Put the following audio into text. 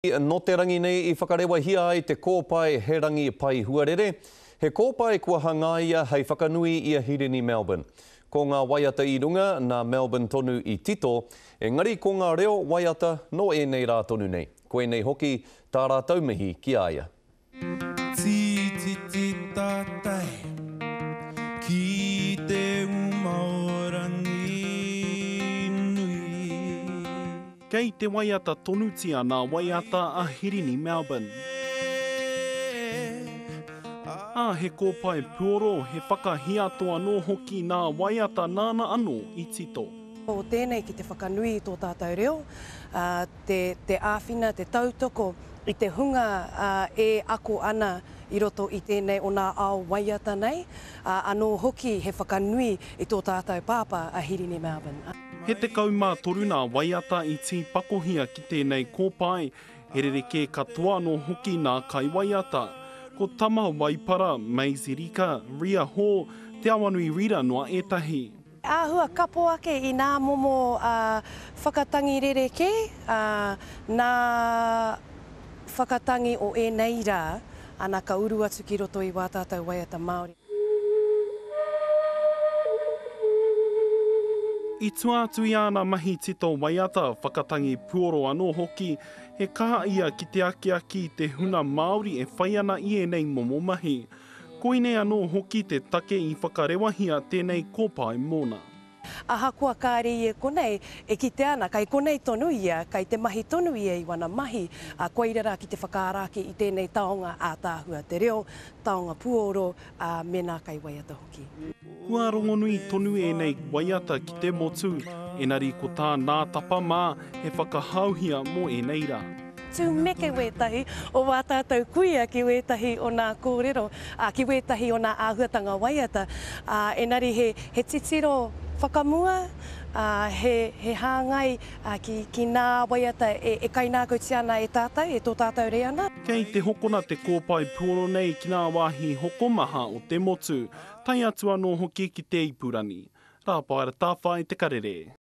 No te rangi nei I whakarewa hia ai te kōpae he rangi pai huarere. He kōpae kua hangaia hei whakanui I Hirini Melbourne. Ko ngā waiata I runga nā Melbourne tonu I tito, engari ko ngā reo waiata no e nei rā tonu nei. Koe nei hoki tā rātau mihi ki aia. Titi tātai, ki te umaorangi nui. Kei te waiata tonutia nā waiata a Hirini Melbourne. He kōpae puoro, he whakahiatoa no hoki nā waiata nāna anō I tito. O tēnei ki te whakanui I tō tātou reo, te āwhina, te tautoko I te hunga e ako ana I roto I tēnei o nā ao waiata nei, anō hoki he whakanui I tō tātou pāpā a Hirini Melbourne. He te kaumā toru nā waiata I tī pakohia ki tēnei kōpae, he rereke katoa no hoki nā kai waiata. Ko Tama Waipara, Maisie Rika, Ria Hall, Te Awanui Rira noa etahi. Āhua kapo ake I nā momo whakatangi rereke, nā whakatangi o e nei rā, ana ka uru atu ki roto I wā tātou waiata Māori. I tuātu I ana mahi tito waiata whakatangi puoro anō hoki, he kaha ia ki te aki te huna Māori e whai ana I nei momo mahi. Koine anō hoki te take I whakarewahia tēnei kōpae mōna. Aha kua kāre I konei, e ki te ana, kai konei tonu ia, kai te mahi tonu ia I wana mahi, koirera ki te whakaaraki I tēnei taonga ātāhua te reo, taonga puoro, mena kai waiata hoki. Kua rongonui tonu e nei waiata ki te motu, enari ko tā nā tapa mā he whakahauhia mō e nei rā. Tū meke wētahi o wā tātou kuia ki wētahi o nā kōrero, ki wētahi o nā āhuatanga waiata, enari he titiro whakamua, he hāngai ki nā waiata e kainākau te ana e tātou, e tō tātou re ana. Kei te hokona te kōpae puoro nei ki nā wāhi hokomaha o te motu, tai atu anō hoki ki te ipurani. Rāpaera tāwhai te karere.